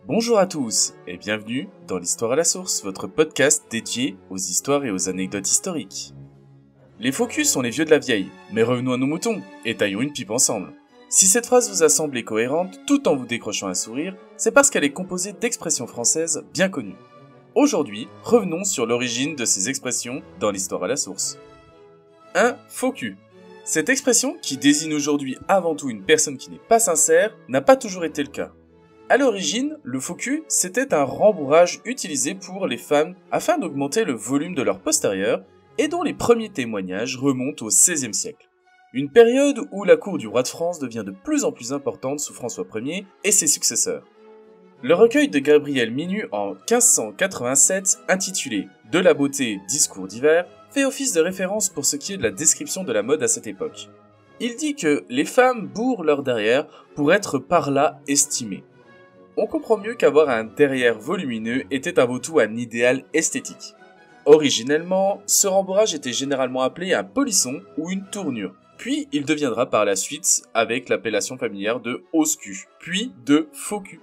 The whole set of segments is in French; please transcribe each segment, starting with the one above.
Bonjour à tous et bienvenue dans l'Histoire à la source, votre podcast dédié aux histoires et aux anecdotes historiques. Les faux culs sont les vieux de la vieille, mais revenons à nos moutons et taillons une pipe ensemble. Si cette phrase vous a semblé cohérente tout en vous décrochant un sourire, c'est parce qu'elle est composée d'expressions françaises bien connues. Aujourd'hui, revenons sur l'origine de ces expressions dans l'Histoire à la source. Un faux cul. Cette expression, qui désigne aujourd'hui avant tout une personne qui n'est pas sincère, n'a pas toujours été le cas. À l'origine, le faux cul, c'était un rembourrage utilisé pour les femmes afin d'augmenter le volume de leur postérieur et dont les premiers témoignages remontent au XVIe siècle. Une période où la cour du roi de France devient de plus en plus importante sous François Ier et ses successeurs. Le recueil de Gabriel Minu en 1587, intitulé « De la beauté, discours divers », fait office de référence pour ce qui est de la description de la mode à cette époque. Il dit que les femmes bourrent leur derrière pour être par là estimées. On comprend mieux qu'avoir un derrière volumineux était avant tout un idéal esthétique. Originellement, ce rembourrage était généralement appelé un polisson ou une tournure, puis il deviendra par la suite avec l'appellation familière de hausse-cul, puis de faux cul.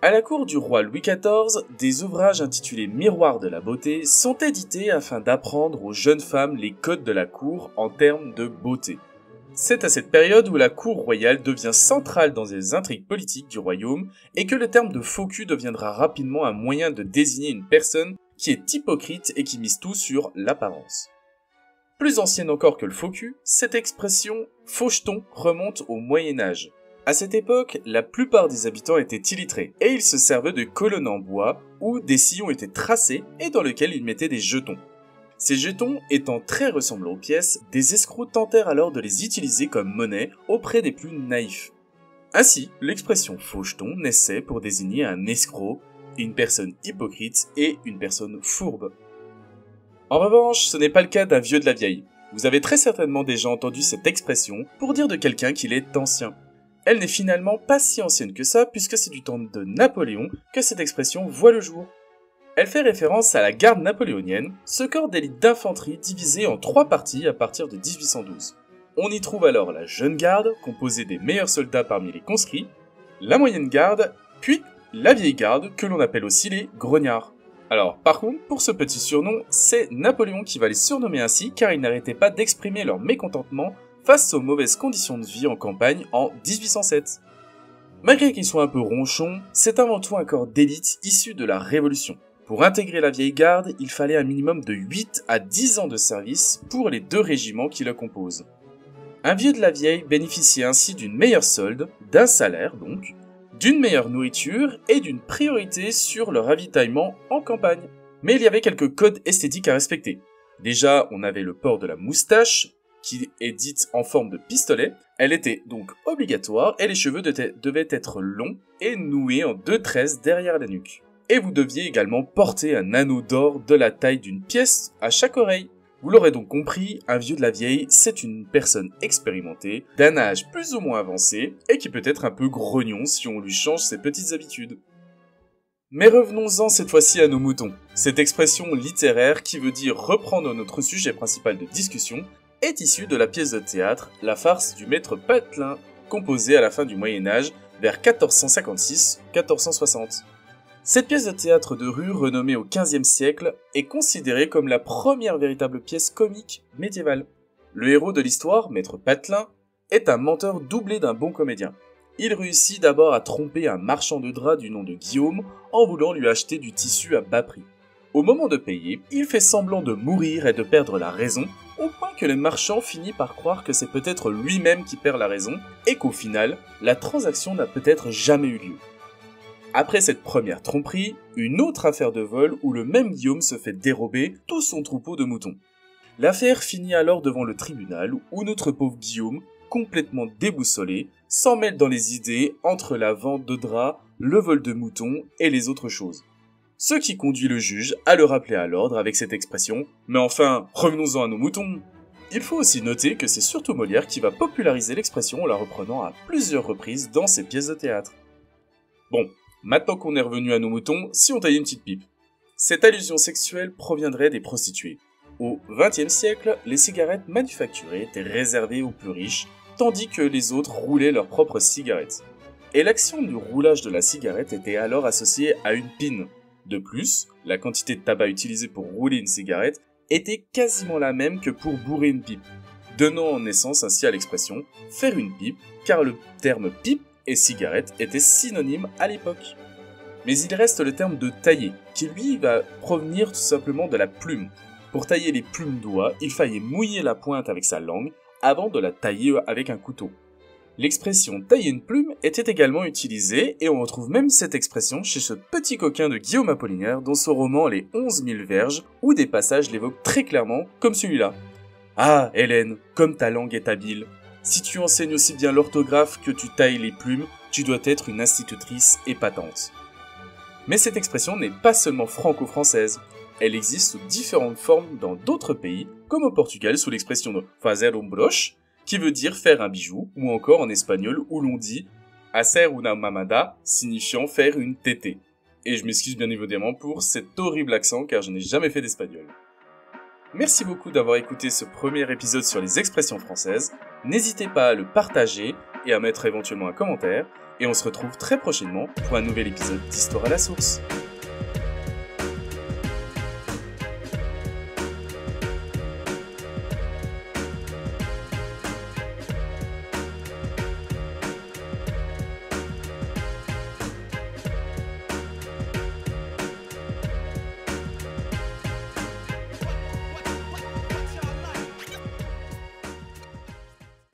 À la cour du roi Louis XIV, des ouvrages intitulés Miroirs de la beauté sont édités afin d'apprendre aux jeunes femmes les codes de la cour en termes de beauté. C'est à cette période où la cour royale devient centrale dans les intrigues politiques du royaume et que le terme de faux cul deviendra rapidement un moyen de désigner une personne qui est hypocrite et qui mise tout sur l'apparence. Plus ancienne encore que le faux cul, cette expression faucheton remonte au Moyen-Âge. À cette époque, la plupart des habitants étaient illettrés et ils se servaient de colonnes en bois où des sillons étaient tracés et dans lesquels ils mettaient des jetons. Ces jetons étant très ressemblants aux pièces, des escrocs tentèrent alors de les utiliser comme monnaie auprès des plus naïfs. Ainsi, l'expression faucheton naissait pour désigner un escroc, une personne hypocrite et une personne fourbe. En revanche, ce n'est pas le cas d'un vieux de la vieille. Vous avez très certainement déjà entendu cette expression pour dire de quelqu'un qu'il est ancien. Elle n'est finalement pas si ancienne que ça puisque c'est du temps de Napoléon que cette expression voit le jour. Elle fait référence à la garde napoléonienne, ce corps d'élite d'infanterie divisé en 3 parties à partir de 1812. On y trouve alors la jeune garde, composée des meilleurs soldats parmi les conscrits, la moyenne garde, puis la vieille garde, que l'on appelle aussi les grognards. Alors, par contre, pour ce petit surnom, c'est Napoléon qui va les surnommer ainsi car ils n'arrêtaient pas d'exprimer leur mécontentement face aux mauvaises conditions de vie en campagne en 1807. Malgré qu'ils soient un peu ronchons, c'est avant tout un corps d'élite issu de la Révolution. Pour intégrer la vieille garde, il fallait un minimum de 8 à 10 ans de service pour les 2 régiments qui le composent. Un vieux de la vieille bénéficiait ainsi d'une meilleure solde, d'un salaire donc, d'une meilleure nourriture et d'une priorité sur le ravitaillement en campagne. Mais il y avait quelques codes esthétiques à respecter. Déjà, on avait le port de la moustache, qui est dite en forme de pistolet. Elle était donc obligatoire et les cheveux devaient être longs et noués en 2 tresses derrière la nuque. Et vous deviez également porter un anneau d'or de la taille d'une pièce à chaque oreille. Vous l'aurez donc compris, un vieux de la vieille, c'est une personne expérimentée, d'un âge plus ou moins avancé, et qui peut être un peu grognon si on lui change ses petites habitudes. Mais revenons-en cette fois-ci à nos moutons. Cette expression littéraire qui veut dire reprendre notre sujet principal de discussion est issue de la pièce de théâtre La farce du maître Patelin, composée à la fin du Moyen-Âge vers 1456-1460. Cette pièce de théâtre de rue, renommée au XVe siècle, est considérée comme la première véritable pièce comique médiévale. Le héros de l'histoire, Maître Patelin, est un menteur doublé d'un bon comédien. Il réussit d'abord à tromper un marchand de draps du nom de Guillaume en voulant lui acheter du tissu à bas prix. Au moment de payer, il fait semblant de mourir et de perdre la raison, au point que le marchand finit par croire que c'est peut-être lui-même qui perd la raison et qu'au final, la transaction n'a peut-être jamais eu lieu. Après cette première tromperie, une autre affaire de vol où le même Guillaume se fait dérober tout son troupeau de moutons. L'affaire finit alors devant le tribunal où notre pauvre Guillaume, complètement déboussolé, s'en mêle dans les idées entre la vente de draps, le vol de moutons et les autres choses. Ce qui conduit le juge à le rappeler à l'ordre avec cette expression « Mais enfin, revenons-en à nos moutons !» Il faut aussi noter que c'est surtout Molière qui va populariser l'expression en la reprenant à plusieurs reprises dans ses pièces de théâtre. Bon, maintenant qu'on est revenu à nos moutons, si on taillait une petite pipe. Cette allusion sexuelle proviendrait des prostituées. Au XXe siècle, les cigarettes manufacturées étaient réservées aux plus riches, tandis que les autres roulaient leurs propres cigarettes. et l'action du roulage de la cigarette était alors associée à une pine. De plus, la quantité de tabac utilisée pour rouler une cigarette était quasiment la même que pour bourrer une pipe, donnant naissance ainsi à l'expression « faire une pipe » car le terme « pipe » et « cigarette » étaient synonymes à l'époque. Mais il reste le terme de « tailler » qui lui va provenir tout simplement de la plume. Pour tailler les plumes d'oie, il fallait mouiller la pointe avec sa langue avant de la tailler avec un couteau. L'expression « tailler une plume » était également utilisée et on retrouve même cette expression chez ce petit coquin de Guillaume Apollinaire dans son roman Les 11 000 verges où des passages l'évoquent très clairement comme celui-là. « Ah, Hélène, comme ta langue est habile. Si tu enseignes aussi bien l'orthographe que tu tailles les plumes, tu dois être une institutrice épatante. » Mais cette expression n'est pas seulement franco-française. Elle existe sous différentes formes dans d'autres pays, comme au Portugal sous l'expression de « fazer broche », qui veut dire faire un bijou, ou encore en espagnol où l'on dit hacer una mamada, signifiant faire une tétée. Et je m'excuse bien évidemment pour cet horrible accent car je n'ai jamais fait d'espagnol. Merci beaucoup d'avoir écouté ce premier épisode sur les expressions françaises. N'hésitez pas à le partager et à mettre éventuellement un commentaire. Et on se retrouve très prochainement pour un nouvel épisode d'Histoire à la source.